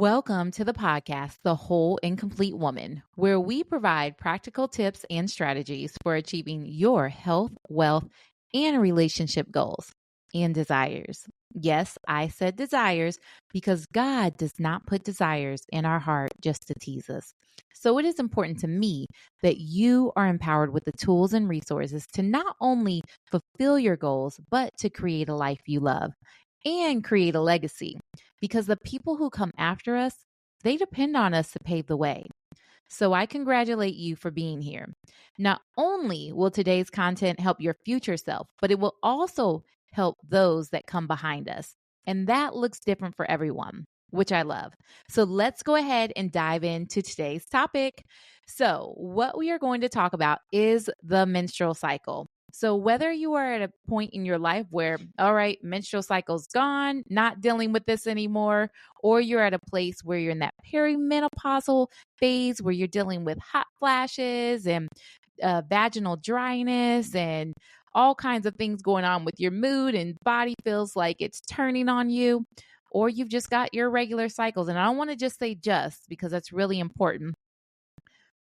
Welcome to the podcast, The Whole and Complete Woman, where we provide practical tips and strategies for achieving your health, wealth, and relationship goals and desires. Yes, I said desires because God does not put desires in our heart just to tease us. So it is important to me that you are empowered with the tools and resources to not only fulfill your goals, but to create a life you love and create a legacy. Because the people who come after us, they depend on us to pave the way. So I congratulate you for being here. Not only will today's content help your future self, but it will also help those that come behind us. And that looks different for everyone, which I love. So let's go ahead and dive into today's topic. So what we are going to talk about is the menstrual cycle. So whether you are at a point in your life where, all right, menstrual cycle's gone, not dealing with this anymore, or you're at a place where you're in that perimenopausal phase where you're dealing with hot flashes and vaginal dryness and all kinds of things going on with your mood and body feels like it's turning on you, or you've just got your regular cycles. And I don't want to just say just because that's really important.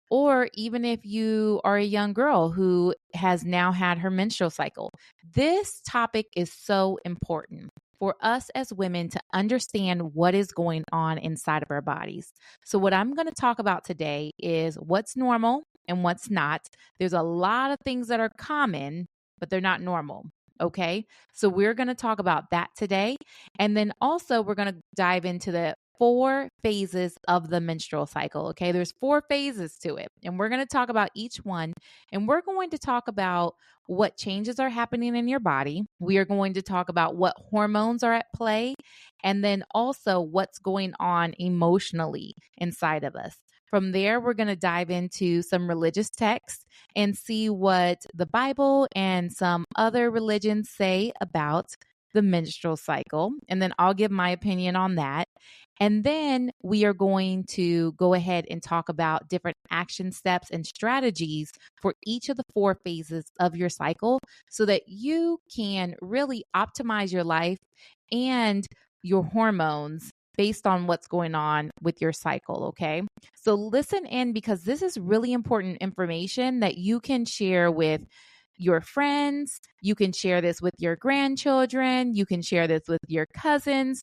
Or even if you are a young girl who has now had her menstrual cycle, this topic is so important for us as women to understand what is going on inside of our bodies. So what I'm going to talk about today is what's normal and what's not. There's a lot of things that are common, but they're not normal. Okay. So we're going to talk about that today. And then also we're going to dive into the 4 phases of the menstrual cycle. Okay. There's 4 phases to it. And we're going to talk about each one. And we're going to talk about what changes are happening in your body. We are going to talk about what hormones are at play. And then also what's going on emotionally inside of us. From there, we're going to dive into some religious texts and see what the Bible and some other religions say about the menstrual cycle. And then I'll give my opinion on that. And then we are going to go ahead and talk about different action steps and strategies for each of the 4 phases of your cycle so that you can really optimize your life and your hormones based on what's going on with your cycle, okay? So listen in because this is really important information that you can share with your friends. You can share this with your grandchildren. You can share this with your cousins.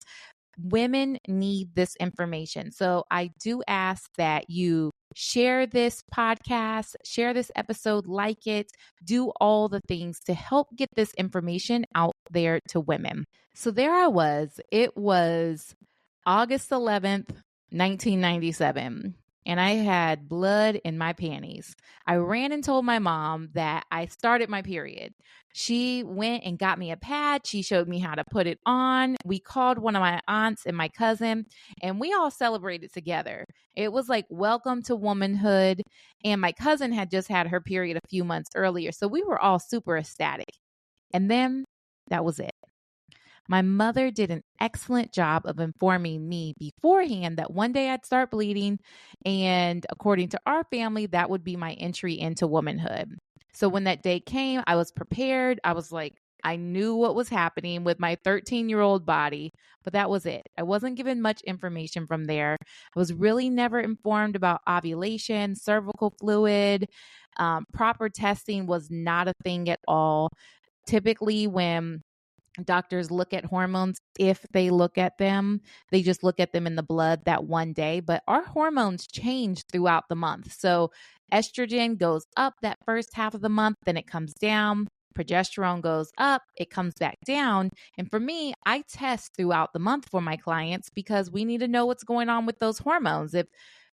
Women need this information. So I do ask that you share this podcast, share this episode, like it, do all the things to help get this information out there to women. So there I was. It was August 11th, 1997. And I had blood in my panties. I ran and told my mom that I started my period. She went and got me a pad. She showed me how to put it on. We called one of my aunts and my cousin, and we all celebrated together. It was like welcome to womanhood. And my cousin had just had her period a few months earlier. So we were all super ecstatic. And then that was it. My mother did an excellent job of informing me beforehand that one day I'd start bleeding. And according to our family, that would be my entry into womanhood. So when that day came, I was prepared. I was like, I knew what was happening with my 13-year-old body, but that was it. I wasn't given much information from there. I was really never informed about ovulation, cervical fluid. Proper testing was not a thing at all. Typically, when doctors look at hormones, if they look at them, they just look at them in the blood that one day. But our hormones change throughout the month. So estrogen goes up that first half of the month, then it comes down. Progesterone goes up, it comes back down. And for me, I test throughout the month for my clients because we need to know what's going on with those hormones. If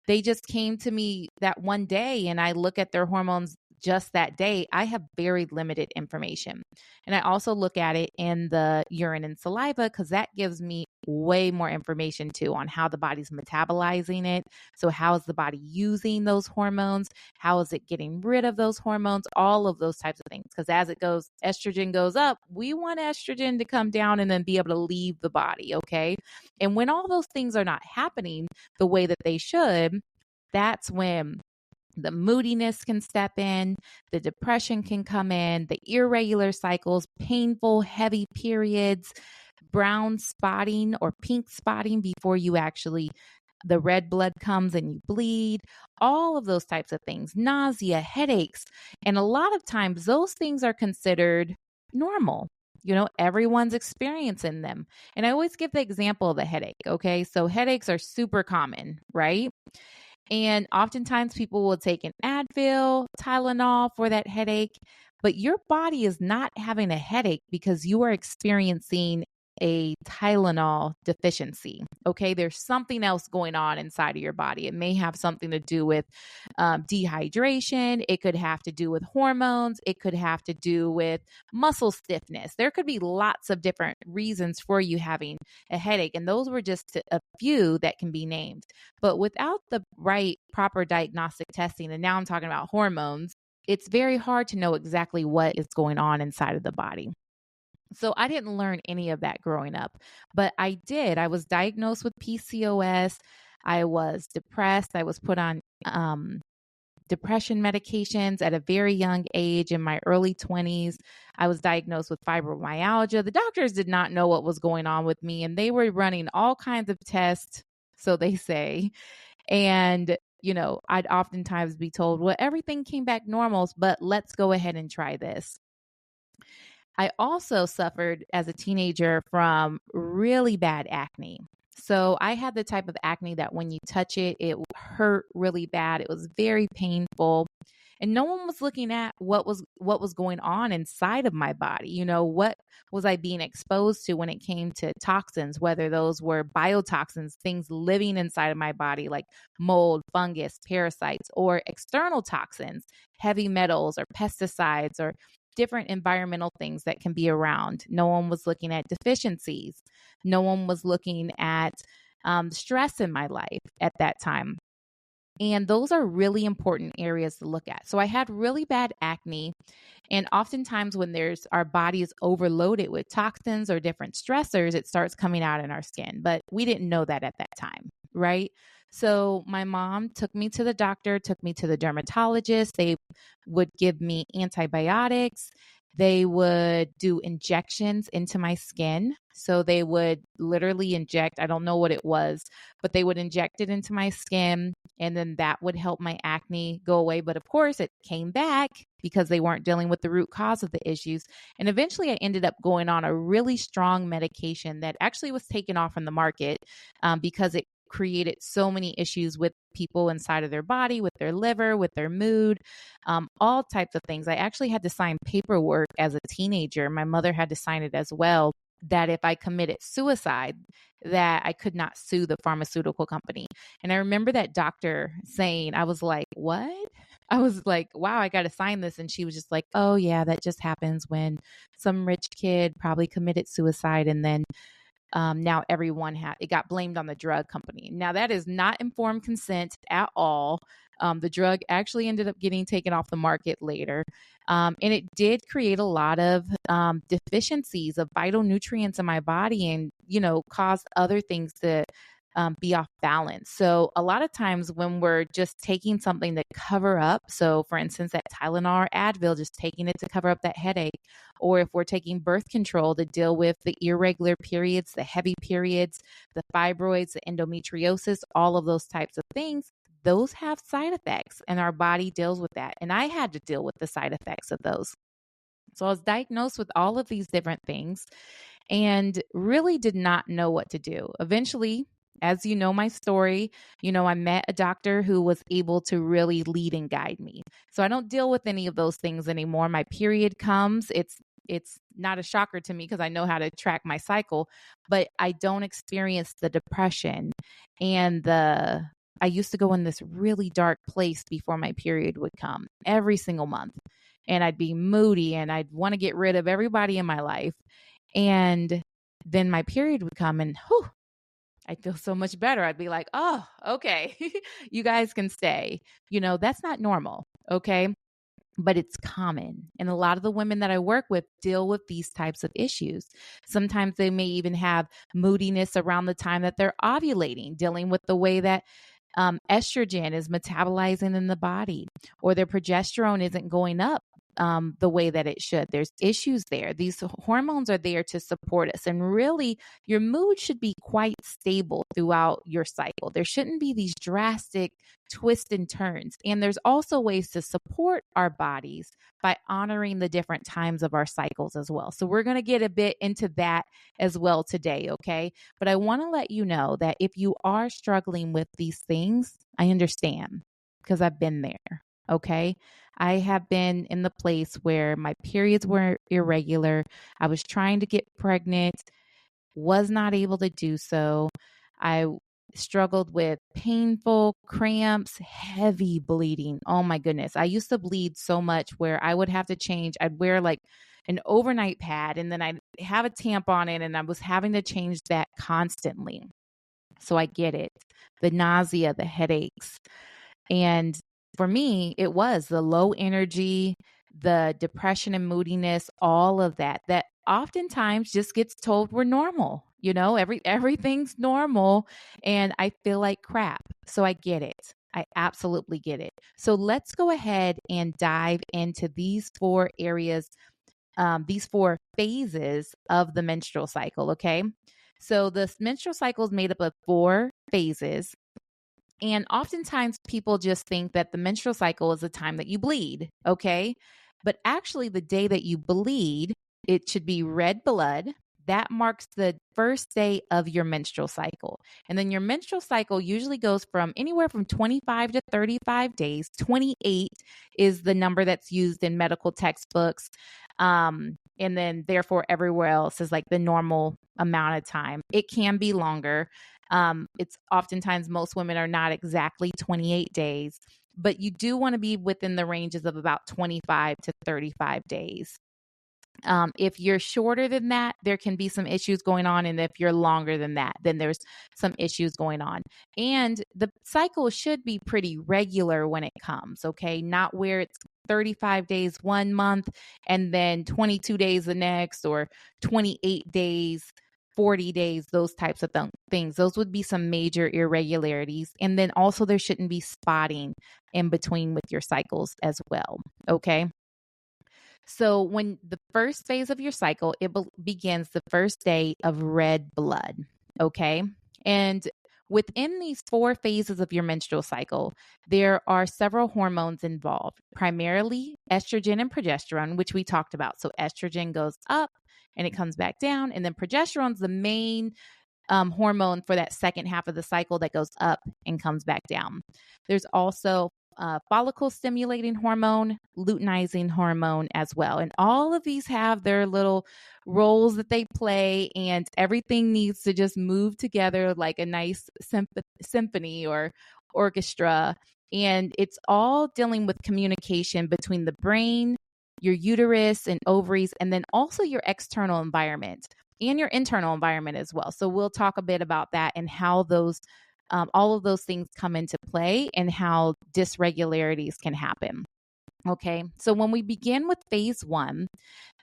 they just came to me that one day and I look at their hormones just that day, I have very limited information. And I also look at it in the urine and saliva because that gives me way more information too on how the body's metabolizing it. So how is the body using those hormones? How is it getting rid of those hormones? All of those types of things. Because as it goes, estrogen goes up. We want estrogen to come down and then be able to leave the body, okay? And when all those things are not happening the way that they should, that's when the moodiness can step in, the depression can come in, the irregular cycles, painful, heavy periods, brown spotting or pink spotting before you actually the red blood comes and you bleed, all of those types of things, nausea, headaches. And a lot of times those things are considered normal. Everyone's experiencing them. And I always give the example of a headache. Okay. So headaches are super common, right? And oftentimes people will take an Advil, Tylenol for that headache, but your body is not having a headache because you are experiencing a Tylenol deficiency. Okay. There's something else going on inside of your body. It may have something to do with dehydration. It could have to do with hormones. It could have to do with muscle stiffness. There could be lots of different reasons for you having a headache. And those were just a few that can be named. But without the right proper diagnostic testing, and now I'm talking about hormones, it's very hard to know exactly what is going on inside of the body. So I didn't learn any of that growing up, but I did. I was diagnosed with PCOS. I was depressed. I was put on depression medications at a very young age in my early 20s. I was diagnosed with fibromyalgia. The doctors did not know what was going on with me, and they were running all kinds of tests, so they say. And I'd oftentimes be told, well, everything came back normal, but let's go ahead and try this. I also suffered as a teenager from really bad acne. So I had the type of acne that when you touch it, it hurt really bad. It was very painful. And no one was looking at what was going on inside of my body. What was I being exposed to when it came to toxins, whether those were biotoxins, things living inside of my body like mold, fungus, parasites, or external toxins, heavy metals or pesticides or different environmental things that can be around. No one was looking at deficiencies. No one was looking at stress in my life at that time. And those are really important areas to look at. So I had really bad acne. And oftentimes when our body is overloaded with toxins or different stressors, it starts coming out in our skin. But we didn't know that at that time, right? So my mom took me to the doctor, took me to the dermatologist. They would give me antibiotics. They would do injections into my skin. So they would literally inject, I don't know what it was, but they would inject it into my skin, and then that would help my acne go away. But of course, it came back because they weren't dealing with the root cause of the issues. And eventually I ended up going on a really strong medication that actually was taken off from the market because it created so many issues with people inside of their body, with their liver, with their mood, all types of things. I actually had to sign paperwork as a teenager. My mother had to sign it as well, that if I committed suicide, that I could not sue the pharmaceutical company. And I remember that doctor saying, I was like, what? I was like, wow, I got to sign this. And she was just like, oh yeah, that just happens when some rich kid probably committed suicide, and then now everyone it got blamed on the drug company. Now that is not informed consent at all. The drug actually ended up getting taken off the market later. And it did create a lot of deficiencies of vital nutrients in my body, and, caused other things to be off balance. So a lot of times when we're just taking something to cover up, so for instance, that Tylenol or Advil, just taking it to cover up that headache, or if we're taking birth control to deal with the irregular periods, the heavy periods, the fibroids, the endometriosis, all of those types of things, those have side effects, and our body deals with that. And I had to deal with the side effects of those. So I was diagnosed with all of these different things and really did not know what to do. Eventually, as you know my story, I met a doctor who was able to really lead and guide me. So I don't deal with any of those things anymore. My period comes. It's not a shocker to me because I know how to track my cycle, but I don't experience the depression and I used to go in this really dark place before my period would come every single month. And I'd be moody and I'd want to get rid of everybody in my life. And then my period would come and I'd feel so much better. I'd be like, oh, okay, you guys can stay. That's not normal. Okay. But it's common. And a lot of the women that I work with deal with these types of issues. Sometimes they may even have moodiness around the time that they're ovulating, dealing with the way that estrogen is metabolizing in the body, or their progesterone isn't going up the way that it should. There's issues there. These hormones are there to support us. And really, your mood should be quite stable throughout your cycle. There shouldn't be these drastic twists and turns. And there's also ways to support our bodies by honoring the different times of our cycles as well. So we're going to get a bit into that as well today, okay? But I want to let you know that if you are struggling with these things, I understand because I've been there, okay? I have been in the place where my periods were irregular. I was trying to get pregnant, was not able to do so. I struggled with painful cramps, heavy bleeding. Oh my goodness. I used to bleed so much where I would have to change. I'd wear like an overnight pad and then I'd have a tampon in, and I was having to change that constantly. So I get it. The nausea, the headaches. And for me, it was the low energy, the depression and moodiness, all of that oftentimes just gets told we're normal. You know, everything's normal and I feel like crap. So I get it. I absolutely get it. So let's go ahead and dive into these 4 areas, these 4 phases of the menstrual cycle. Okay. So the menstrual cycle is made up of 4 phases. And oftentimes people just think that the menstrual cycle is the time that you bleed, okay? But actually the day that you bleed, it should be red blood. That marks the first day of your menstrual cycle. And then your menstrual cycle usually goes from anywhere from 25 to 35 days. 28 is the number that's used in medical textbooks. And then therefore everywhere else is like the normal amount of time. It can be longer. It's oftentimes most women are not exactly 28 days, but you do want to be within the ranges of about 25 to 35 days. If you're shorter than that, there can be some issues going on. And if you're longer than that, then there's some issues going on. And the cycle should be pretty regular when it comes, okay? Not where it's 35 days 1 month and then 22 days the next, or 28 days, 40 days, those types of things. Those would be some major irregularities. And then also there shouldn't be spotting in between with your cycles as well, okay? So when the first phase of your cycle, it begins the first day of red blood, okay? And within these 4 phases of your menstrual cycle, there are several hormones involved, primarily estrogen and progesterone, which we talked about. So estrogen goes up and it comes back down, and then progesterone's the main hormone for that second half of the cycle that goes up and comes back down. There's also follicle stimulating hormone, luteinizing hormone as well. And all of these have their little roles that they play, and everything needs to just move together like a nice symphony or orchestra. And it's all dealing with communication between the brain, your uterus and ovaries, and then also your external environment and your internal environment as well. So we'll talk a bit about that and how those all of those things come into play and how dysregularities can happen. Okay, so when we begin with phase 1,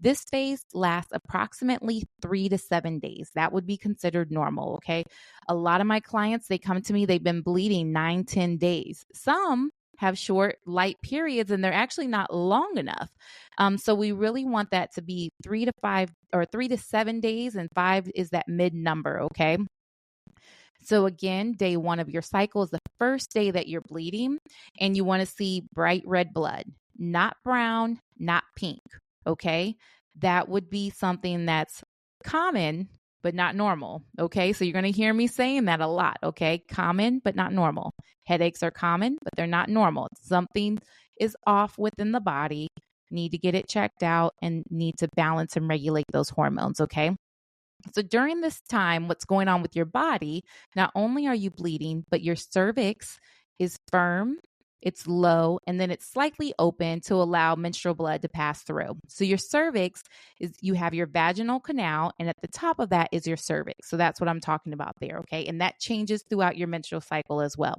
this phase lasts approximately 3 to 7 days. That would be considered normal. Okay, a lot of my clients, they come to me, they've been bleeding 9, 10 days. Some have short, light periods, and they're actually not long enough. So we really want that to be 3 to 5 or 3 to 7 days, and 5 is that mid number. Okay. So again, day 1 of your cycle is the first day that you're bleeding, and you want to see bright red blood, not brown, not pink. Okay. That would be something that's common, but not normal. Okay. So you're going to hear me saying that a lot. Okay. Common, but not normal. Headaches are common, but they're not normal. Something is off within the body. Need to get it checked out and need to balance and regulate those hormones. Okay. So during this time, what's going on with your body, not only are you bleeding, but your cervix is firm, it's low, and then it's slightly open to allow menstrual blood to pass through. So your cervix is, you have your vaginal canal, and at the top of that is your cervix. So that's what I'm talking about there, okay? And that changes throughout your menstrual cycle as well.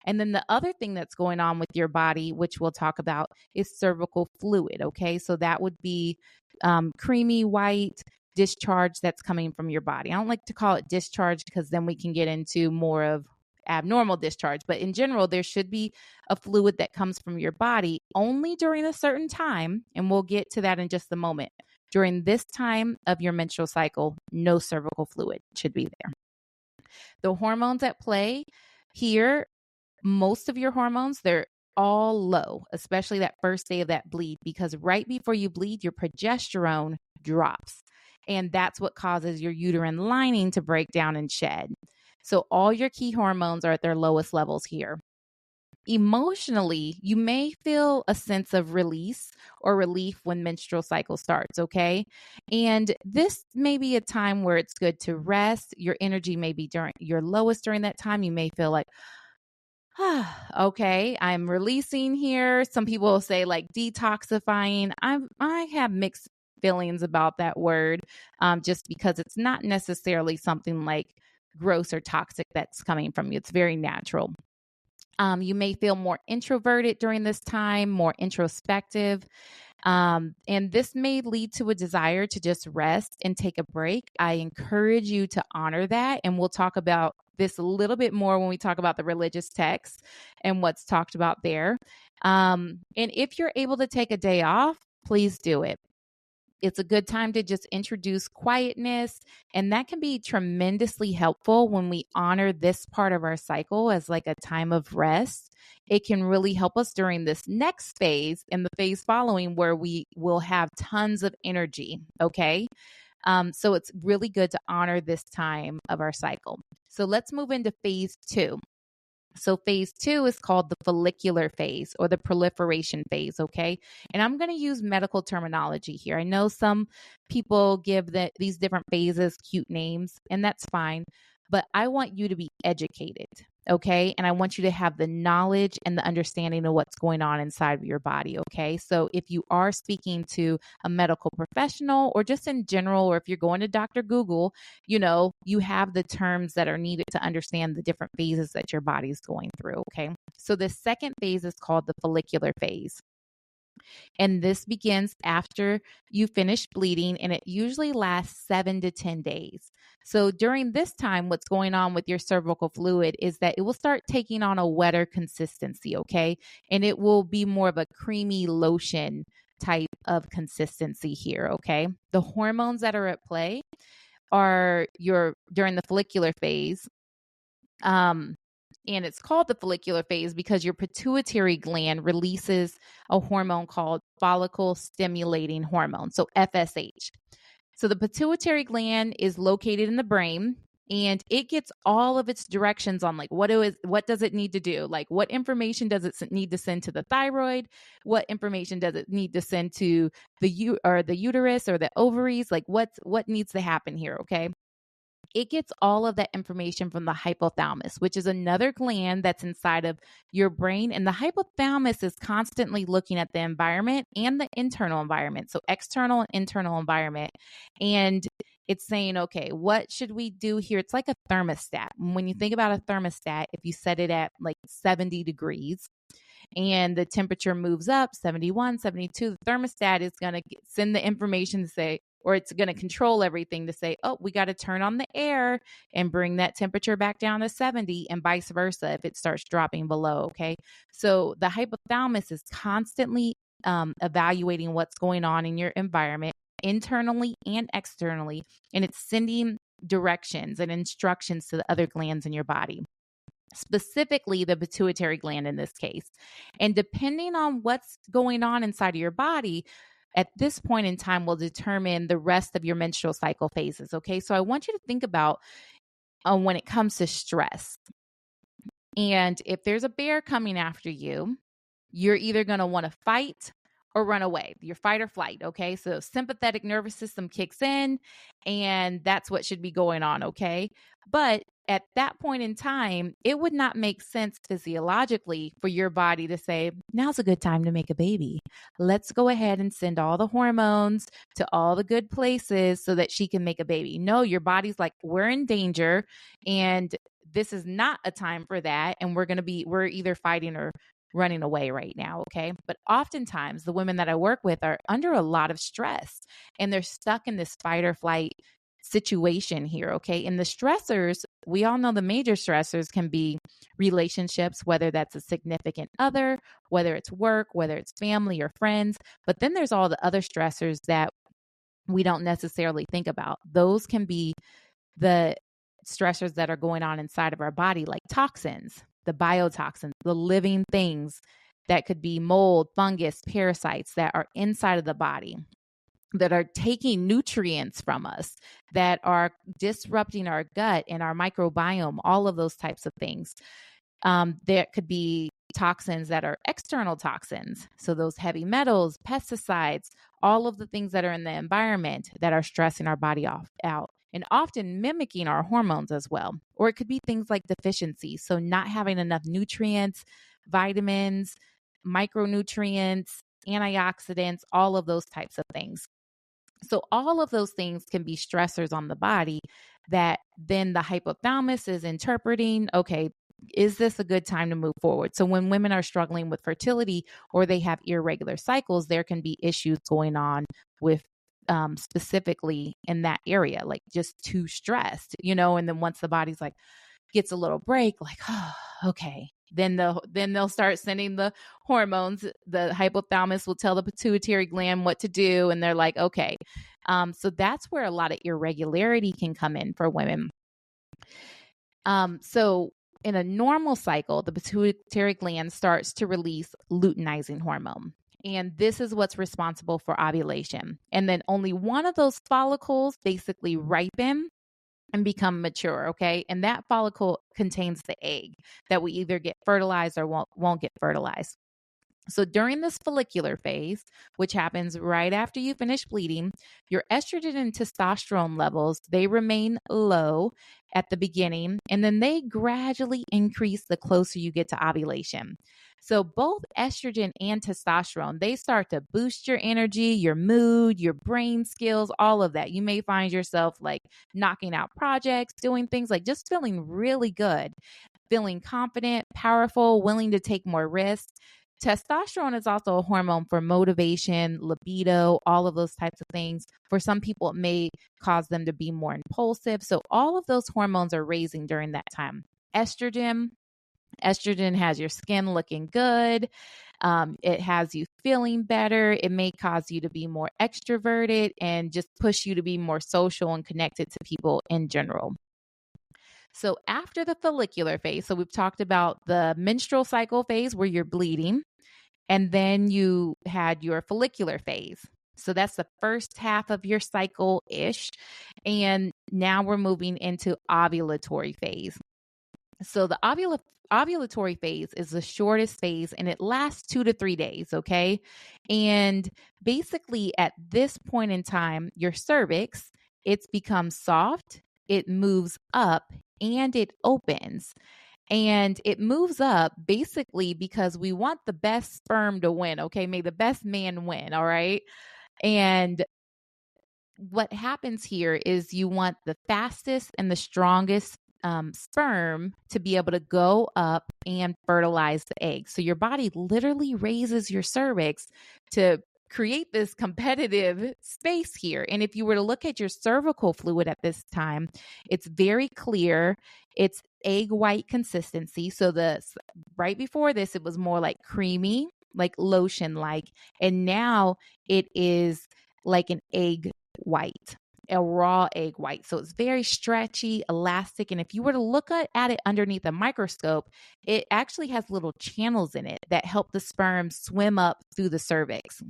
And then the other thing that's going on with your body, which we'll talk about, is cervical fluid, okay? So that would be creamy white discharge that's coming from your body. I don't like to call it discharge because then we can get into more of abnormal discharge. But in general, there should be a fluid that comes from your body only during a certain time. And we'll get to that in just a moment. During this time of your menstrual cycle, no cervical fluid should be there. The hormones at play here, most of your hormones, they're all low, especially that first day of that bleed, because right before you bleed, your progesterone drops. And that's what causes your uterine lining to break down and shed. So all your key hormones are at their lowest levels here. Emotionally, you may feel a sense of release or relief when menstrual cycle starts, okay? And this may be a time where it's good to rest. Your energy may be during your lowest during that time. You may feel like, okay, I'm releasing here. Some people will say like detoxifying. I have mixed feelings about that word, just because it's not necessarily something like gross or toxic that's coming from you. It's very natural. You may feel more introverted during this time, more introspective. And this may lead to a desire to just rest and take a break. I encourage you to honor that. And we'll talk about this a little bit more when we talk about the religious texts and what's talked about there. And if you're able to take a day off, please do it. It's a good time to just introduce quietness, and that can be tremendously helpful when we honor this part of our cycle as like a time of rest. It can really help us during this next phase and the phase following where we will have tons of energy, okay? So it's really good to honor this time of our cycle. So let's move into phase 2. So phase 2 is called the follicular phase or the proliferation phase, okay? And I'm going to use medical terminology here. I know some people give these different phases cute names, and that's fine, but I want you to be educated, okay? And I want you to have the knowledge and the understanding of what's going on inside of your body, okay? So if you are speaking to a medical professional or just in general, or if you're going to Dr. Google, you have the terms that are needed to understand the different phases that your body is going through, okay? So the second phase is called the follicular phase. And this begins after you finish bleeding, and it usually lasts 7 to 10 days. So during this time, what's going on with your cervical fluid is that it will start taking on a wetter consistency, okay? And it will be more of a creamy lotion type of consistency here, okay? The hormones that are at play are during the follicular phase. And it's called the follicular phase because your pituitary gland releases a hormone called follicle stimulating hormone, so FSH. So the pituitary gland is located in the brain, and it gets all of its directions on like what does it need to do? Like what information does it need to send to the thyroid? What information does it need to send to the uterus or the ovaries? Like what needs to happen here, okay? It gets all of that information from the hypothalamus, which is another gland that's inside of your brain. And the hypothalamus is constantly looking at the environment and the internal environment. So external and internal environment. And it's saying, okay, what should we do here? It's like a thermostat. When you think about a thermostat, if you set it at like 70 degrees, and the temperature moves up 71, 72, the thermostat is going to send the information to say, or it's going to control everything to say, oh, we got to turn on the air and bring that temperature back down to 70 and vice versa if it starts dropping below, okay? So the hypothalamus is constantly evaluating what's going on in your environment internally and externally, and it's sending directions and instructions to the other glands in your body, specifically the pituitary gland in this case. And depending on what's going on inside of your body, at this point in time will determine the rest of your menstrual cycle phases, okay? So I want you to think about when it comes to stress. And if there's a bear coming after you, you're either going to want to fight or run away. Your fight or flight, okay? So sympathetic nervous system kicks in, and that's what should be going on, okay? But at that point in time, it would not make sense physiologically for your body to say, now's a good time to make a baby. Let's go ahead and send all the hormones to all the good places so that she can make a baby. No, your body's like, we're in danger, and this is not a time for that. And we're either fighting or running away right now, okay? But oftentimes the women that I work with are under a lot of stress, and they're stuck in this fight or flight situation here. Okay. And the stressors, we all know the major stressors can be relationships, whether that's a significant other, whether it's work, whether it's family or friends. But then there's all the other stressors that we don't necessarily think about. Those can be the stressors that are going on inside of our body, like toxins, the biotoxins, the living things that could be mold, fungus, parasites that are inside of the body, that are taking nutrients from us, that are disrupting our gut and our microbiome, all of those types of things. There could be toxins that are external toxins. So those heavy metals, pesticides, all of the things that are in the environment that are stressing our body out and often mimicking our hormones as well. Or it could be things like deficiency. So not having enough nutrients, vitamins, micronutrients, antioxidants, all of those types of things. So all of those things can be stressors on the body that then the hypothalamus is interpreting, okay, is this a good time to move forward? So when women are struggling with fertility or they have irregular cycles, there can be issues going on with specifically in that area, like just too stressed, and then once the body's like, gets a little break, like, oh, okay. Then they'll start sending the hormones. The hypothalamus will tell the pituitary gland what to do. And they're like, okay. So that's where a lot of irregularity can come in for women. So in a normal cycle, the pituitary gland starts to release luteinizing hormone. And this is what's responsible for ovulation. And then only one of those follicles basically ripen and become mature, okay? And that follicle contains the egg that we either get fertilized or won't get fertilized. So during this follicular phase, which happens right after you finish bleeding, your estrogen and testosterone levels, they remain low at the beginning, and then they gradually increase the closer you get to ovulation. So both estrogen and testosterone, they start to boost your energy, your mood, your brain skills, all of that. You may find yourself like knocking out projects, doing things like just feeling really good, feeling confident, powerful, willing to take more risks. Testosterone is also a hormone for motivation, libido, all of those types of things. For some people, it may cause them to be more impulsive. So all of those hormones are raising during that time. Estrogen has your skin looking good. It has you feeling better. It may cause you to be more extroverted and just push you to be more social and connected to people in general. So after the follicular phase, so we've talked about the menstrual cycle phase where you're bleeding, and then you had your follicular phase. So that's the first half of your cycle-ish. And now we're moving into ovulatory phase. So the ovulatory phase is the shortest phase and it lasts 2 to 3 days, okay? And basically at this point in time, your cervix, it's become soft, it moves up, and it opens. And it moves up basically because we want the best sperm to win, okay? May the best man win, all right? And what happens here is you want the fastest and the strongest sperm to be able to go up and fertilize the egg. So your body literally raises your cervix to create this competitive space here. And if you were to look at your cervical fluid at this time, it's very clear. It's egg white consistency. So right before this, it was more like creamy, like lotion like, and now it is like an egg white, a raw egg white. So it's very stretchy, elastic. And if you were to look at it underneath a microscope, it actually has little channels in it that help the sperm swim up through the cervix.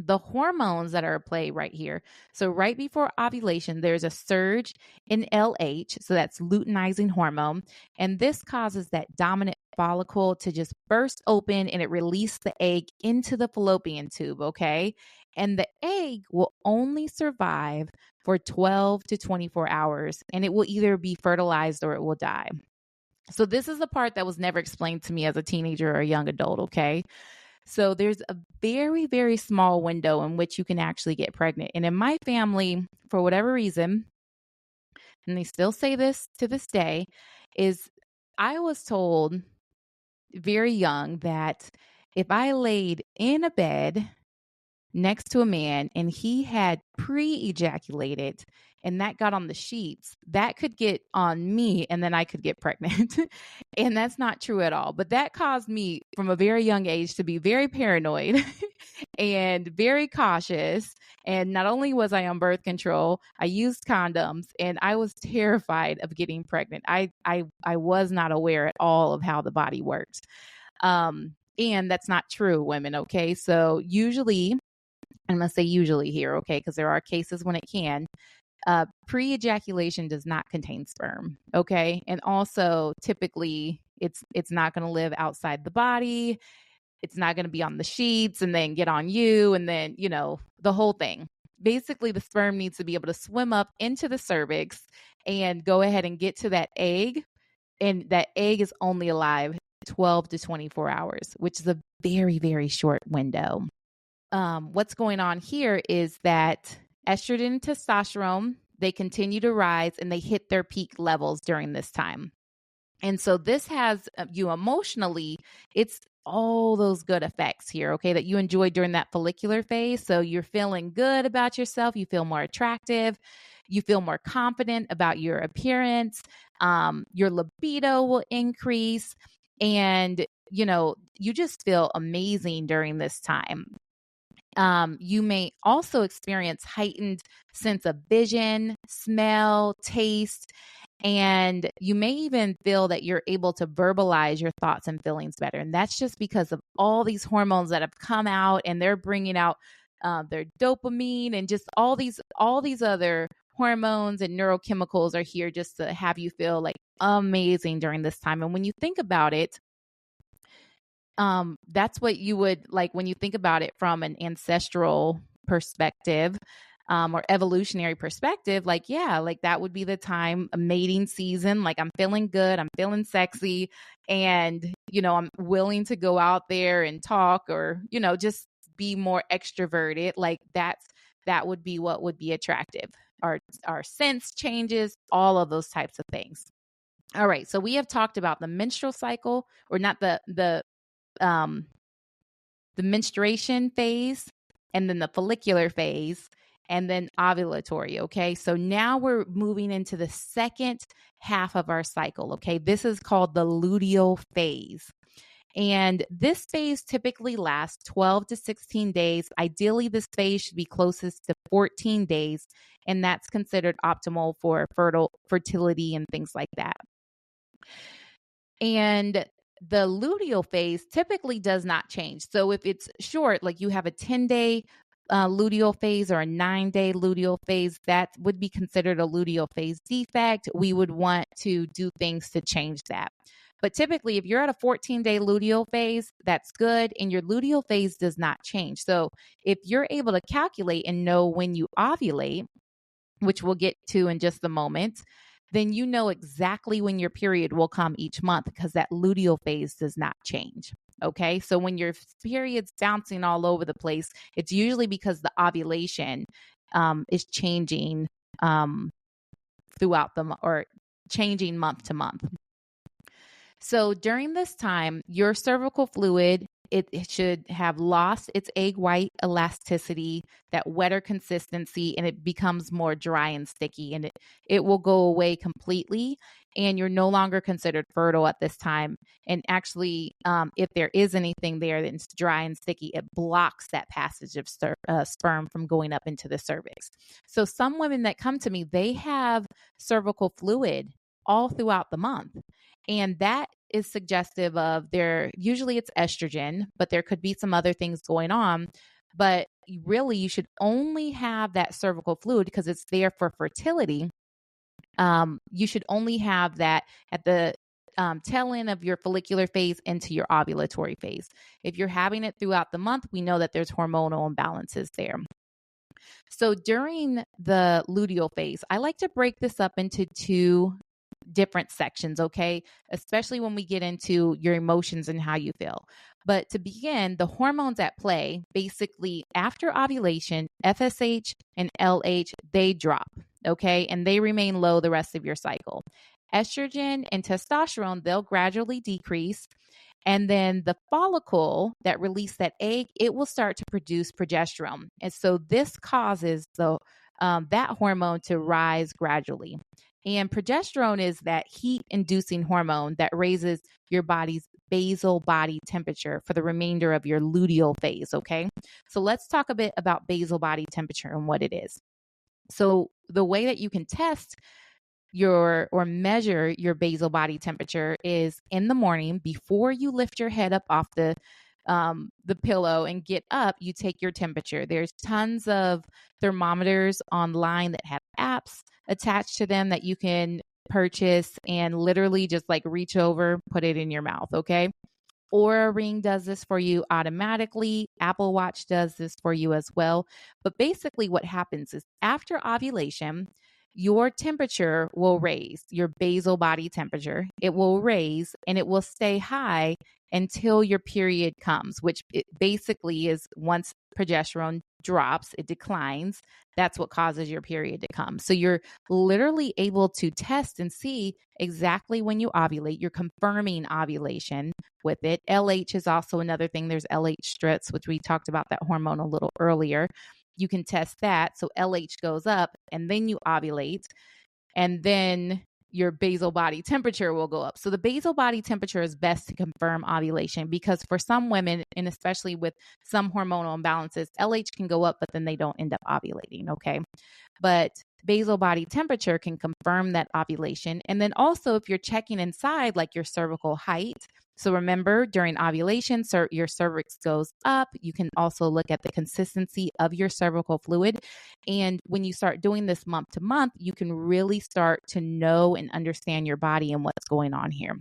The hormones that are at play right here. So right before ovulation, there's a surge in LH. So that's luteinizing hormone. And this causes that dominant follicle to just burst open and it releases the egg into the fallopian tube. Okay. And the egg will only survive for 12 to 24 hours and it will either be fertilized or it will die. So this is the part that was never explained to me as a teenager or a young adult. Okay. So there's a very, very small window in which you can actually get pregnant. And in my family, for whatever reason, and they still say this to this day, is I was told very young that if I laid in a bed next to a man and he had pre-ejaculated and that got on the sheets, that could get on me and then I could get pregnant. And that's not true at all. But that caused me from a very young age to be very paranoid and very cautious. And not only was I on birth control, I used condoms and I was terrified of getting pregnant. I was not aware at all of how the body works. And that's not true, women. Okay. So usually, I'm going to say usually here, okay, because there are cases when it can. Pre-ejaculation does not contain sperm, okay? And also, typically, it's not going to live outside the body. It's not going to be on the sheets and then get on you and then, the whole thing. Basically, the sperm needs to be able to swim up into the cervix and go ahead and get to that egg. And that egg is only alive 12 to 24 hours, which is a very, very short window. What's going on here is that estrogen and testosterone, they continue to rise and they hit their peak levels during this time. And so this has you emotionally, it's all those good effects here, okay, that you enjoy during that follicular phase. So you're feeling good about yourself. You feel more attractive. You feel more confident about your appearance. Your libido will increase. And, you just feel amazing during this time. You may also experience heightened sense of vision, smell, taste, and you may even feel that you're able to verbalize your thoughts and feelings better. And that's just because of all these hormones that have come out and they're bringing out their dopamine and just all these other hormones and neurochemicals are here just to have you feel like amazing during this time. And when you think about it, that's what you would like when you think about it from an ancestral perspective, or evolutionary perspective, like that would be the time, a mating season. Like I'm feeling good, I'm feeling sexy, and I'm willing to go out there and talk, or just be more extroverted. Like that would be what would be attractive. Our sense changes, all of those types of things. All right, so we have talked about the menstrual cycle, or not the menstruation phase, and then the follicular phase, and then ovulatory. Okay. So now we're moving into the second half of our cycle. Okay. This is called the luteal phase. And this phase typically lasts 12 to 16 days. Ideally, this phase should be closest to 14 days. And that's considered optimal for fertility and things like that. And the luteal phase typically does not change. So if it's short, like you have a 10-day luteal phase or a 9-day luteal phase, that would be considered a luteal phase defect. We would want to do things to change that. But typically, if you're at a 14-day luteal phase, that's good. And your luteal phase does not change. So if you're able to calculate and know when you ovulate, which we'll get to in just a moment, then you know exactly when your period will come each month, because that luteal phase does not change. Okay. So when your period's bouncing all over the place, it's usually because the ovulation is changing throughout or changing month to month. So during this time, your cervical fluid, it should have lost its egg white elasticity, that wetter consistency, and it becomes more dry and sticky, and it will go away completely, and you're no longer considered fertile at this time. And actually, if there is anything there that's dry and sticky, it blocks that passage of sperm from going up into the cervix. So some women that come to me, they have cervical fluid all throughout the month. And that is suggestive of usually it's estrogen, but there could be some other things going on. But really, you should only have that cervical fluid because it's there for fertility. You should only have that at the tail end of your follicular phase into your ovulatory phase. If you're having it throughout the month, we know that there's hormonal imbalances there. So during the luteal phase, I like to break this up into two different sections, okay? Especially when we get into your emotions and how you feel. But to begin, the hormones at play, basically after ovulation, FSH and LH, they drop, okay? And they remain low the rest of your cycle. Estrogen and testosterone, they'll gradually decrease. And then the follicle that released that egg, it will start to produce progesterone. And so this causes that hormone to rise gradually. And progesterone is that heat inducing hormone that raises your body's basal body temperature for the remainder of your luteal phase. Okay. So let's talk a bit about basal body temperature and what it is. So the way that you can test or measure your basal body temperature is in the morning before you lift your head up off the pillow and get up, you take your temperature. There's tons of thermometers online that have apps attached to them that you can purchase and literally just like reach over, put it in your mouth. Okay. Oura Ring does this for you automatically. Apple Watch does this for you as well. But basically what happens is after ovulation, your temperature will raise, your basal body temperature. It will raise and it will stay high until your period comes, which it basically is once progesterone drops, it declines. That's what causes your period to come. So you're literally able to test and see exactly when you ovulate. You're confirming ovulation with it. LH is also another thing. There's LH strips, which we talked about that hormone a little earlier. You can test that. So LH goes up and then you ovulate and then your basal body temperature will go up. So the basal body temperature is best to confirm ovulation because for some women, and especially with some hormonal imbalances, LH can go up, but then they don't end up ovulating. Okay. But basal body temperature can confirm that ovulation. And then also if you're checking inside, like your cervical height. So remember during ovulation, your cervix goes up. You can also look at the consistency of your cervical fluid. And when you start doing this month to month, you can really start to know and understand your body and what's going on here.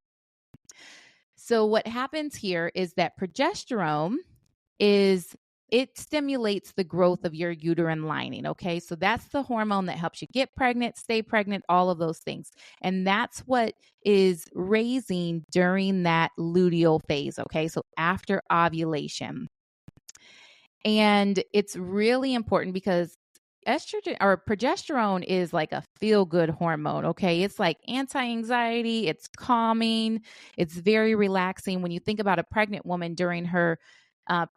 So what happens here is that progesterone it stimulates the growth of your uterine lining. Okay. So that's the hormone that helps you get pregnant, stay pregnant, all of those things. And that's what is raising during that luteal phase. Okay. So after ovulation. And it's really important because estrogen or progesterone is like a feel good hormone. Okay. It's like anti-anxiety. It's calming. It's very relaxing. When you think about a pregnant woman during her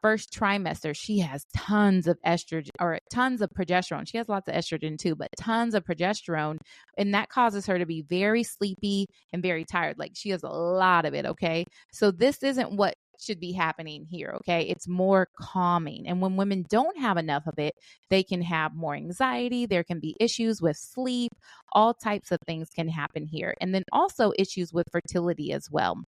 first trimester, she has tons of estrogen or tons of progesterone. She has lots of estrogen too, but tons of progesterone. And that causes her to be very sleepy and very tired. Like she has a lot of it. Okay. So this isn't what should be happening here. Okay. It's more calming. And when women don't have enough of it, they can have more anxiety. There can be issues with sleep. All types of things can happen here. And then also issues with fertility as well.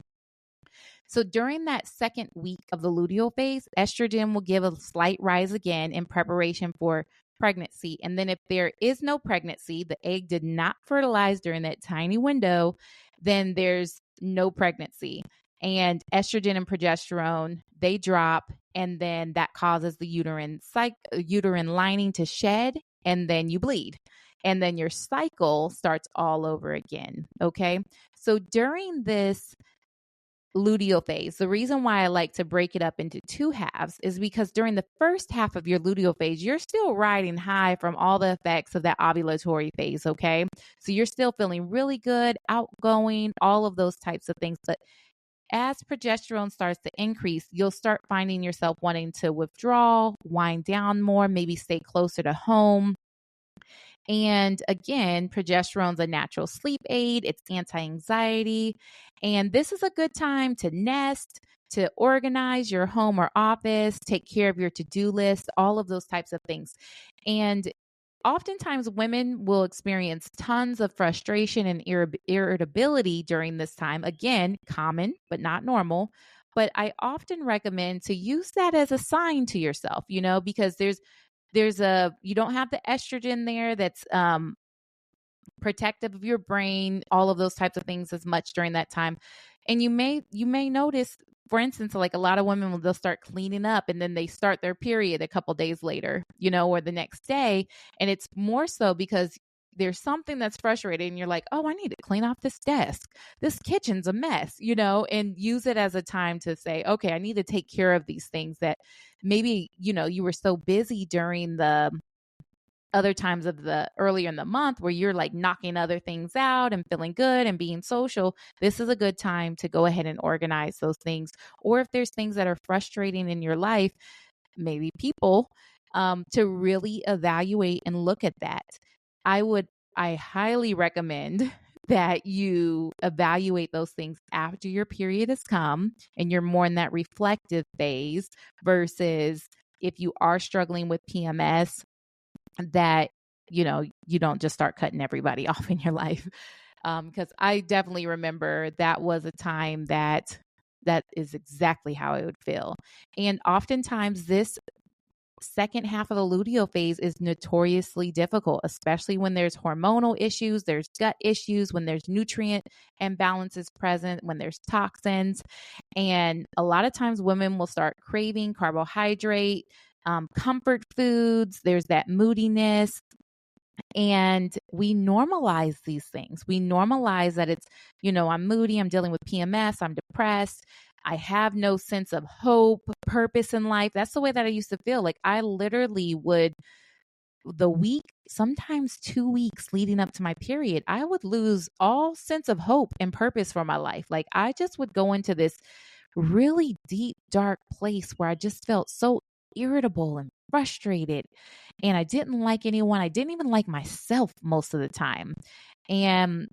So during that second week of the luteal phase, estrogen will give a slight rise again in preparation for pregnancy. And then if there is no pregnancy, the egg did not fertilize during that tiny window, then there's no pregnancy. And estrogen and progesterone, they drop, and then that causes the uterine lining to shed, and then you bleed. And then your cycle starts all over again. Okay. So during this luteal phase. The reason why I like to break it up into two halves is because during the first half of your luteal phase, you're still riding high from all the effects of that ovulatory phase, okay? So you're still feeling really good, outgoing, all of those types of things. But as progesterone starts to increase, you'll start finding yourself wanting to withdraw, wind down more, maybe stay closer to home. And again, progesterone's a natural sleep aid. It's anti-anxiety. And this is a good time to nest, to organize your home or office, take care of your to-do list, all of those types of things. And oftentimes women will experience tons of frustration and irritability during this time. Again, common, but not normal. But I often recommend to use that as a sign to yourself, because you don't have the estrogen there that's protective of your brain, all of those types of things as much during that time. And you may notice, for instance, like a lot of women, they'll start cleaning up and then they start their period a couple days later, or the next day. And it's more so because there's something that's frustrating and you're like, oh, I need to clean off this desk. This kitchen's a mess, and use it as a time to say, okay, I need to take care of these things that maybe, you were so busy during the other times of the earlier in the month where you're like knocking other things out and feeling good and being social, this is a good time to go ahead and organize those things. Or if there's things that are frustrating in your life, maybe people, to really evaluate and look at that. I highly recommend that you evaluate those things after your period has come and you're more in that reflective phase versus if you are struggling with PMS, that, you don't just start cutting everybody off in your life. Because I definitely remember that was a time that is exactly how I would feel. And oftentimes this second half of the luteal phase is notoriously difficult, especially when there's hormonal issues, there's gut issues, when there's nutrient imbalances present, when there's toxins. And a lot of times women will start craving carbohydrate, comfort foods, there's that moodiness. And we normalize these things. We normalize that it's, I'm moody, I'm dealing with PMS, I'm depressed, I have no sense of hope, purpose in life. That's the way that I used to feel. Like I literally would, the week, sometimes 2 weeks leading up to my period, I would lose all sense of hope and purpose for my life. Like I just would go into this really deep, dark place where I just felt so irritable and frustrated. And I didn't like anyone. I didn't even like myself most of the time. And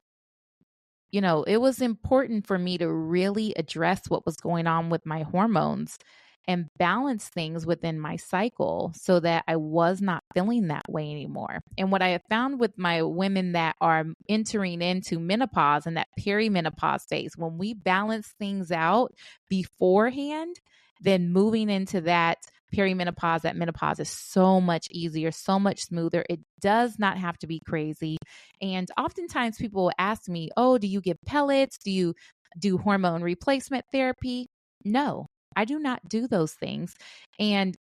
it was important for me to really address what was going on with my hormones and balance things within my cycle so that I was not feeling that way anymore. And what I have found with my women that are entering into menopause and that perimenopause phase, when we balance things out beforehand, then moving into that perimenopause, that menopause is so much easier, so much smoother. It does not have to be crazy. And oftentimes people will ask me, oh, do you give pellets? Do you do hormone replacement therapy? No, I do not do those things. And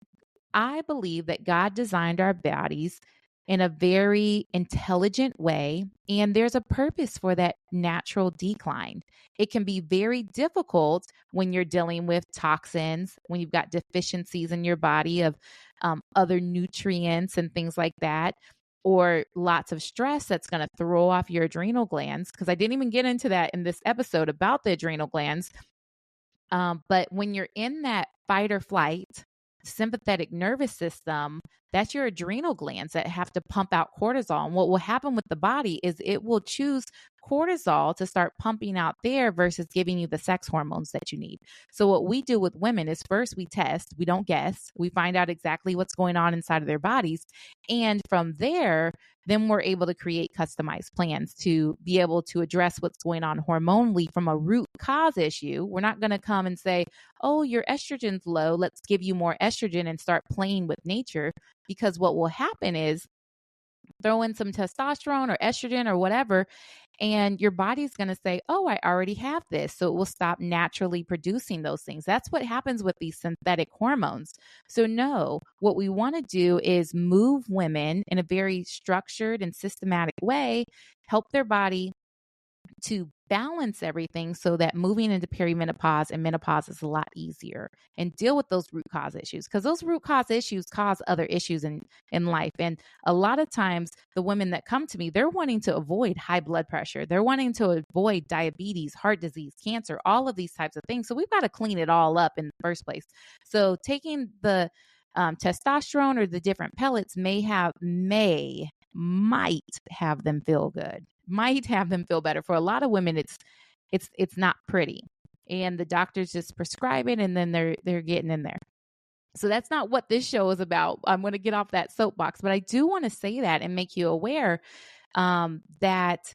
I believe that God designed our bodies in a very intelligent way, and there's a purpose for that natural decline. It can be very difficult when you're dealing with toxins, when you've got deficiencies in your body of other nutrients and things like that, or lots of stress that's going to throw off your adrenal glands. Because I didn't even get into that in this episode about the adrenal glands. But when you're in that fight or flight sympathetic nervous system, that's your adrenal glands that have to pump out cortisol. And what will happen with the body is it will choose cortisol to start pumping out there versus giving you the sex hormones that you need. So what we do with women is first we test, we don't guess, we find out exactly what's going on inside of their bodies. And from there, then we're able to create customized plans to be able to address what's going on hormonally from a root cause issue. We're not going to come and say, oh, your estrogen's low, let's give you more estrogen and start playing with nature. Because what will happen is throw in some testosterone or estrogen or whatever, and your body's going to say, oh, I already have this. So it will stop naturally producing those things. That's what happens with these synthetic hormones. So no, what we want to do is move women in a very structured and systematic way, help their body to balance everything so that moving into perimenopause and menopause is a lot easier, and deal with those root cause issues, because those root cause issues cause other issues in life. And a lot of times the women that come to me, they're wanting to avoid high blood pressure. They're wanting to avoid diabetes, heart disease, cancer, all of these types of things. So we've got to clean it all up in the first place. So taking the testosterone or the different pellets might have them feel good, might have them feel better. For a lot of women, it's not pretty, and the doctors just prescribe it, and then they're getting in there. So that's not what this show is about. I'm going to get off that soapbox, but I do want to say that and make you aware that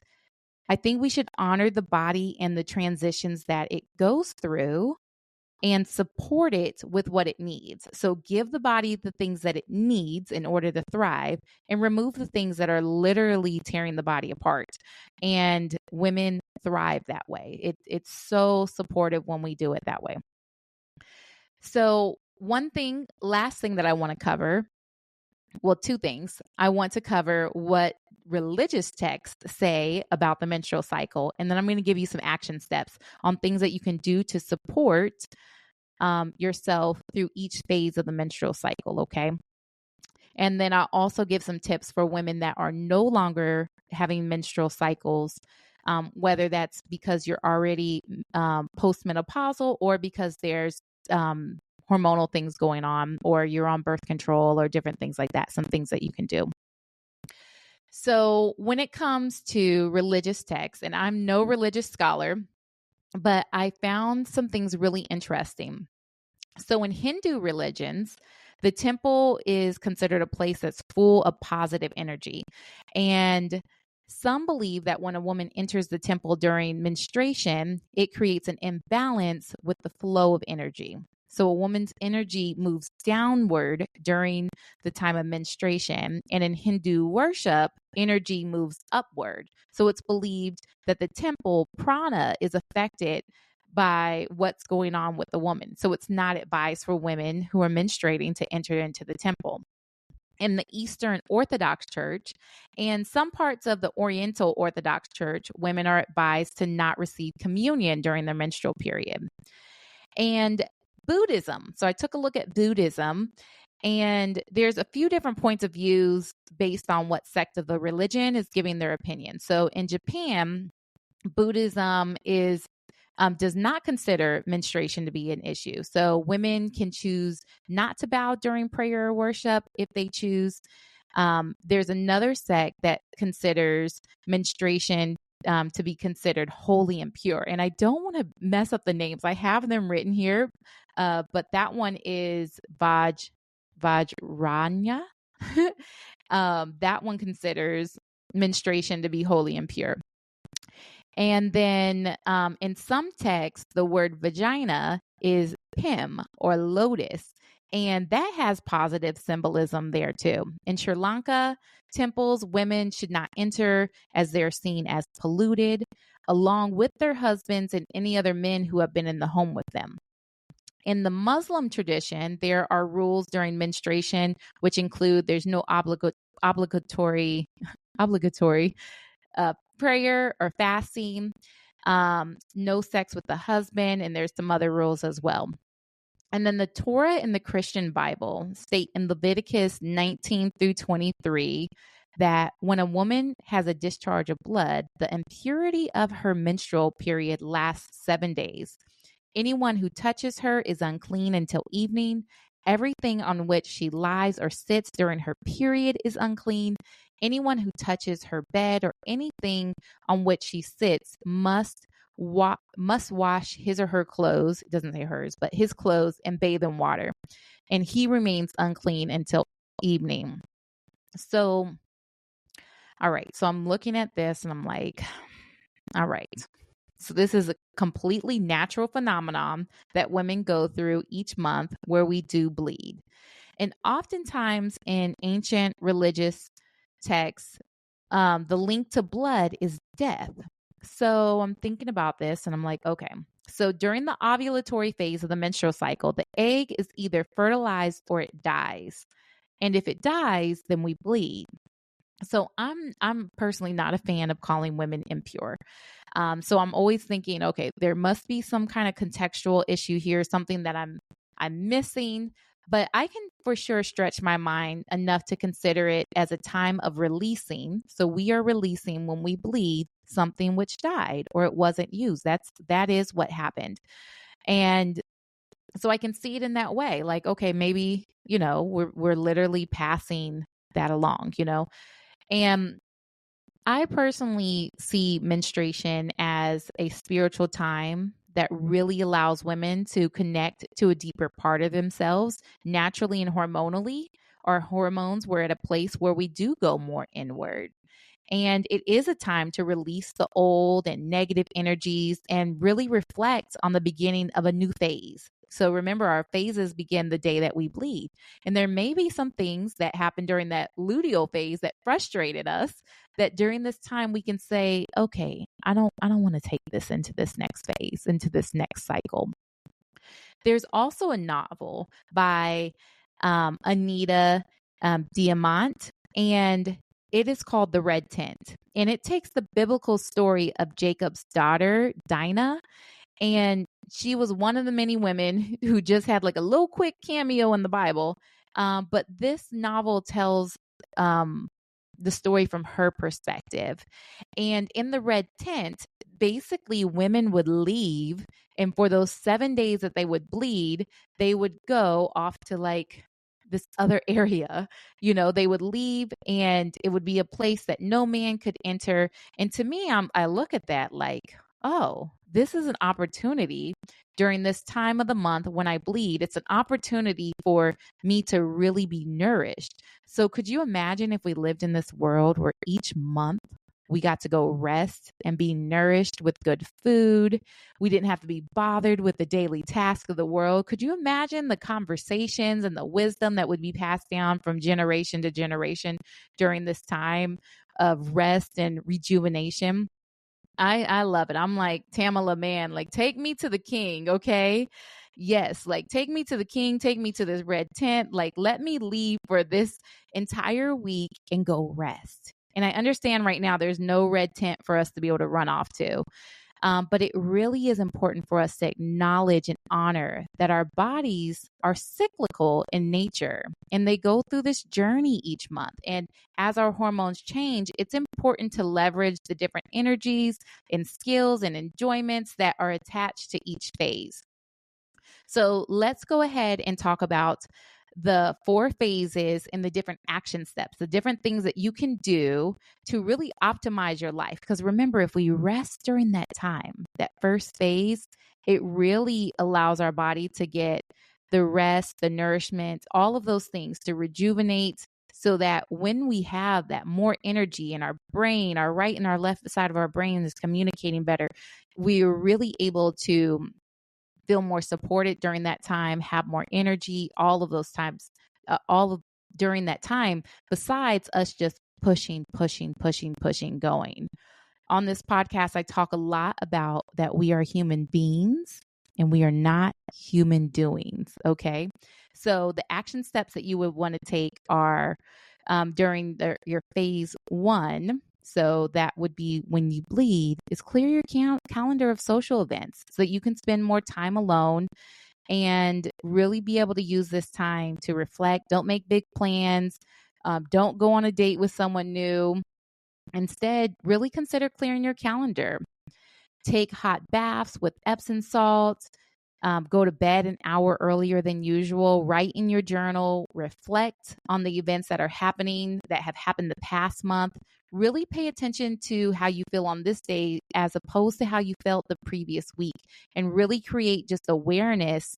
I think we should honor the body and the transitions that it goes through and support it with what it needs. So give the body the things that it needs in order to thrive, and remove the things that are literally tearing the body apart. And women thrive that way. It's so supportive when we do it that way. So last thing that I want to cover, well, two things. I want to cover what religious texts say about the menstrual cycle, and then I'm going to give you some action steps on things that you can do to support yourself through each phase of the menstrual cycle, okay? And then I'll also give some tips for women that are no longer having menstrual cycles, whether that's because you're already postmenopausal or because there's hormonal things going on, or you're on birth control or different things like that, some things that you can do. So when it comes to religious texts, and I'm no religious scholar, but I found some things really interesting. So in Hindu religions, the temple is considered a place that's full of positive energy. And some believe that when a woman enters the temple during menstruation, it creates an imbalance with the flow of energy. So a woman's energy moves downward during the time of menstruation. And in Hindu worship, energy moves upward. So it's believed that the temple prana is affected by what's going on with the woman. So it's not advised for women who are menstruating to enter into the temple. In the Eastern Orthodox Church and some parts of the Oriental Orthodox Church, women are advised to not receive communion during their menstrual period. And Buddhism. So I took a look at Buddhism, and there's a few different points of views based on what sect of the religion is giving their opinion. So in Japan, Buddhism does not consider menstruation to be an issue. So women can choose not to bow during prayer or worship if they choose. There's another sect that considers menstruation to be considered holy and pure. And I don't want to mess up the names. I have them written here, but that one is Vajrayana. That one considers menstruation to be holy and pure. And then in some texts, the word vagina is pim or lotus, and that has positive symbolism there too. In Sri Lanka, temples, women should not enter as they're seen as polluted, along with their husbands and any other men who have been in the home with them. In the Muslim tradition, there are rules during menstruation, which include there's no obligatory prayer or fasting, no sex with the husband, and there's some other rules as well. And then the Torah and the Christian Bible state in Leviticus 19 through 23 that when a woman has a discharge of blood, the impurity of her menstrual period lasts 7 days. Anyone who touches her is unclean until evening. Everything on which she lies or sits during her period is unclean. Anyone who touches her bed or anything on which she sits must wash his or her clothes. It doesn't say hers, but his clothes, and bathe in water. And he remains unclean until evening. So, all right. So I'm looking at this and I'm like, all right. So this is a completely natural phenomenon that women go through each month where we do bleed. And oftentimes in ancient religious texts, the link to blood is death. So I'm thinking about this and I'm like, okay. So during the ovulatory phase of the menstrual cycle, the egg is either fertilized or it dies. And if it dies, then we bleed. So I'm personally not a fan of calling women impure. So I'm always thinking, okay, there must be some kind of contextual issue here, something that I'm missing, but I can for sure stretch my mind enough to consider it as a time of releasing. So we are releasing when we bleed something which died or it wasn't used. That is what happened. And so I can see it in that way. Like, okay, maybe, we're literally passing that along, And I personally see menstruation as a spiritual time that really allows women to connect to a deeper part of themselves naturally and hormonally. Our hormones, we're at a place where we do go more inward. And it is a time to release the old and negative energies and really reflect on the beginning of a new phase. So remember, our phases begin the day that we bleed. And there may be some things that happened during that luteal phase that frustrated us, that during this time we can say, okay, I don't want to take this into this next phase, into this next cycle. There's also a novel by Anita Diamant, and it is called The Red Tent. And it takes the biblical story of Jacob's daughter, Dinah, and she was one of the many women who just had like a little quick cameo in the Bible. But this novel tells um, the story from her perspective. And in the red tent, basically women would leave. And for those 7 days that they would bleed, they would go off to like this other area. They would leave and it would be a place that no man could enter. And to me, I look at that like, oh, this is an opportunity during this time of the month when I bleed. It's an opportunity for me to really be nourished. So could you imagine if we lived in this world where each month we got to go rest and be nourished with good food? We didn't have to be bothered with the daily task of the world. Could you imagine the conversations and the wisdom that would be passed down from generation to generation during this time of rest and rejuvenation? I love it. I'm like, Tamala, man, like, take me to the king, okay? Yes, like, take me to the king, take me to this red tent. Like, let me leave for this entire week and go rest. And I understand right now there's no red tent for us to be able to run off to. But it really is important for us to acknowledge and honor that our bodies are cyclical in nature and they go through this journey each month. And as our hormones change, it's important to leverage the different energies and skills and enjoyments that are attached to each phase. So let's go ahead and talk about the 4 phases and the different action steps, the different things that you can do to really optimize your life. Because remember, if we rest during that time, that first phase, it really allows our body to get the rest, the nourishment, all of those things to rejuvenate so that when we have that more energy in our brain, our right and our left side of our brain is communicating better, we're really able to feel more supported during that time, have more energy, all of those times, during that time, besides us just pushing, going. On this podcast, I talk a lot about that we are human beings and we are not human doings. Okay. So the action steps that you would want to take are during your phase 1. So that would be when you bleed, is clear your calendar of social events so that you can spend more time alone and really be able to use this time to reflect. Don't make big plans. Don't go on a date with someone new. Instead, really consider clearing your calendar. Take hot baths with Epsom salts. Go to bed an hour earlier than usual. Write in your journal. Reflect on the events that are happening, that have happened the past month. Really pay attention to how you feel on this day as opposed to how you felt the previous week, and really create just awareness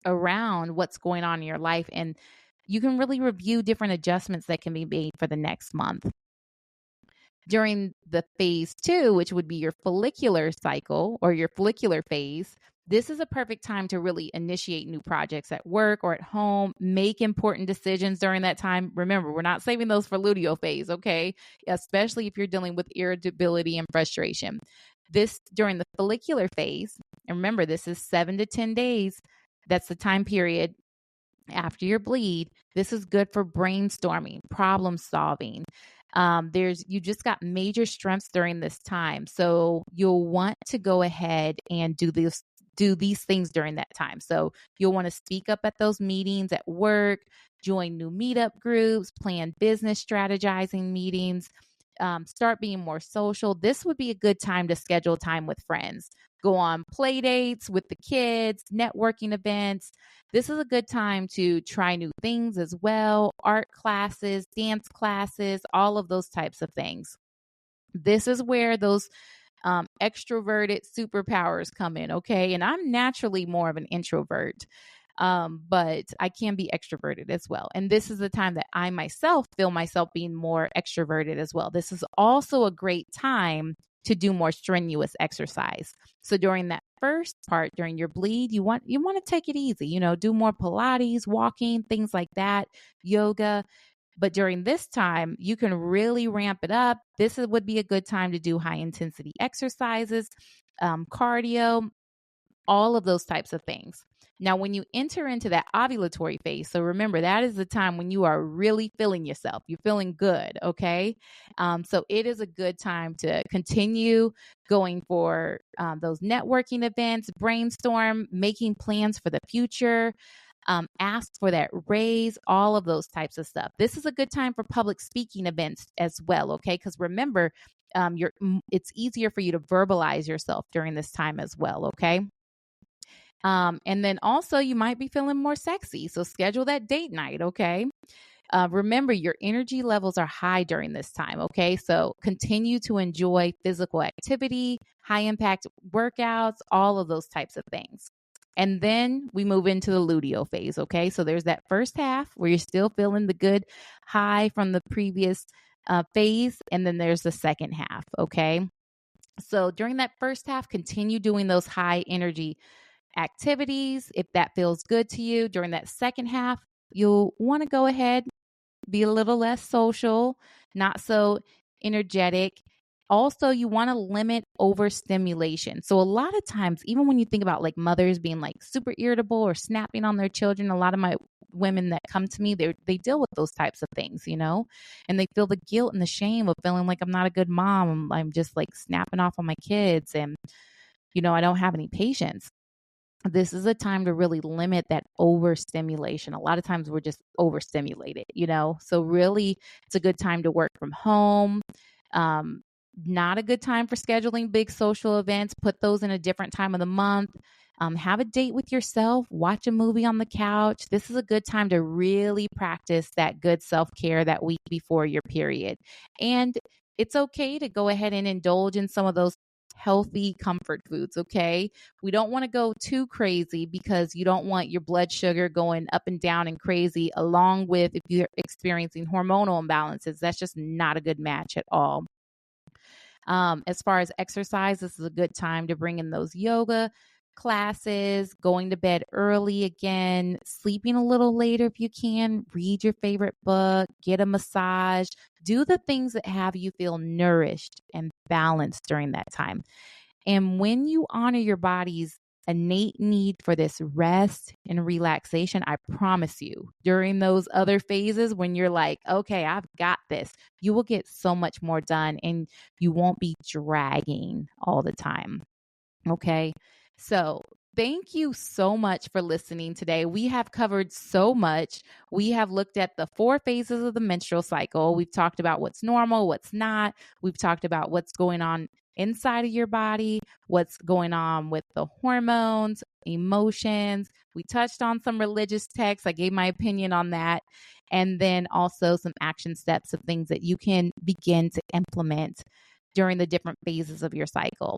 around what's going on in your life. And you can really review different adjustments that can be made for the next month. During the phase 2, which would be your follicular cycle or your follicular phase, this is a perfect time to really initiate new projects at work or at home, make important decisions during that time. Remember, we're not saving those for luteal phase, okay? Especially if you're dealing with irritability and frustration. This during the follicular phase, and remember, this is 7 to 10 days. That's the time period after your bleed. This is good for brainstorming, problem solving. You just got major strengths during this time. So you'll want to go ahead and do these things during that time. So you'll want to speak up at those meetings at work, join new meetup groups, plan business strategizing meetings, start being more social. This would be a good time to schedule time with friends. Go on play dates with the kids, networking events. This is a good time to try new things as well. Art classes, dance classes, all of those types of things. This is where those extroverted superpowers come in, okay? And I'm naturally more of an introvert, but I can be extroverted as well. And this is the time that I myself feel myself being more extroverted as well. This is also a great time to do more strenuous exercise. So during that first part, during your bleed, you want to take it easy, do more Pilates, walking, things like that, yoga. But during this time, you can really ramp it up. This would be a good time to do high intensity exercises, cardio, all of those types of things. Now, when you enter into that ovulatory phase, so remember, that is the time when you are really feeling yourself. You're feeling good, okay? So it is a good time to continue going for those networking events, brainstorm, making plans for the future. ask for that raise, all of those types of stuff. This is a good time for public speaking events as well, okay? Because remember, it's easier for you to verbalize yourself during this time as well, okay? And then also you might be feeling more sexy. So schedule that date night, okay? Remember, your energy levels are high during this time, okay? So continue to enjoy physical activity, high impact workouts, all of those types of things. And then we move into the luteal phase, okay? So there's that first half where you're still feeling the good high from the previous phase. And then there's the second half, okay? So during that first half, continue doing those high energy activities if that feels good to you. During that second half, you'll want to go ahead, be a little less social, not so energetic. Also, you want to limit overstimulation. So a lot of times, even when you think about like mothers being like super irritable or snapping on their children, a lot of my women that come to me, they deal with those types of things, you know, and they feel the guilt and the shame of feeling like I'm not a good mom. I'm just like snapping off on my kids and, you know, I don't have any patience. This is a time to really limit that overstimulation. A lot of times we're just overstimulated, you know? So really, it's a good time to work from home. Not a good time for scheduling big social events. Put those in a different time of the month. Have a date with yourself. Watch a movie on the couch. This is a good time to really practice that good self-care that week before your period. And it's okay to go ahead and indulge in some of those healthy comfort foods, okay? We don't want to go too crazy because you don't want your blood sugar going up and down and crazy, along with if you're experiencing hormonal imbalances. That's just not a good match at all. As far as exercise, this is a good time to bring in those yoga classes, going to bed early again, sleeping a little later if you can, read your favorite book, get a massage, do the things that have you feel nourished and balanced during that time. And when you honor your body's innate need for this rest and relaxation, I promise you, during those other phases when you're like, okay, I've got this, you will get so much more done and you won't be dragging all the time. Okay. So thank you so much for listening today. We have covered so much. We have looked at the 4 phases of the menstrual cycle. We've talked about what's normal, what's not. We've talked about what's going on inside of your body, what's going on with the hormones, emotions. We touched on some religious texts. I gave my opinion on that. And then also some action steps of things that you can begin to implement during the different phases of your cycle.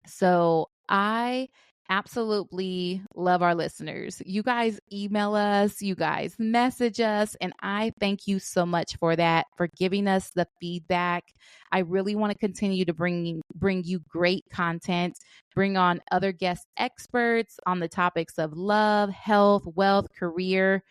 So I absolutely love our listeners. You guys email us, you guys message us, and I thank you so much for that, for giving us the feedback. I really want to continue to bring you great content, bring on other guest experts on the topics of love, health, wealth, career.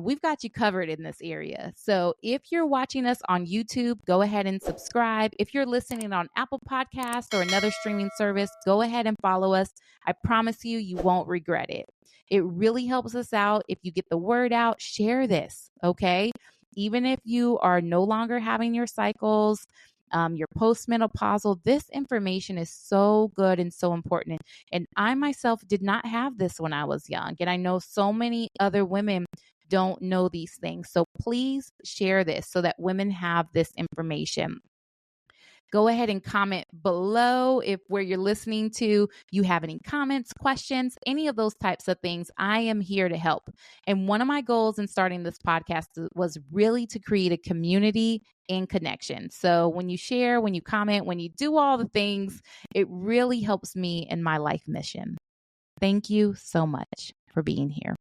We've got you covered in this area. So if you're watching us on YouTube, go ahead and subscribe. If you're listening on Apple Podcasts or another streaming service, go ahead and follow us. I promise you, you won't regret it. It really helps us out. If you get the word out, share this, okay? Even if you are no longer having your cycles, your postmenopausal, this information is so good and so important. And I myself did not have this when I was young. And I know so many other women don't know these things. So please share this so that women have this information. Go ahead and comment below if where you're listening to, you have any comments, questions, any of those types of things. I am here to help. And one of my goals in starting this podcast was really to create a community and connection. So when you share, when you comment, when you do all the things, it really helps me in my life mission. Thank you so much for being here.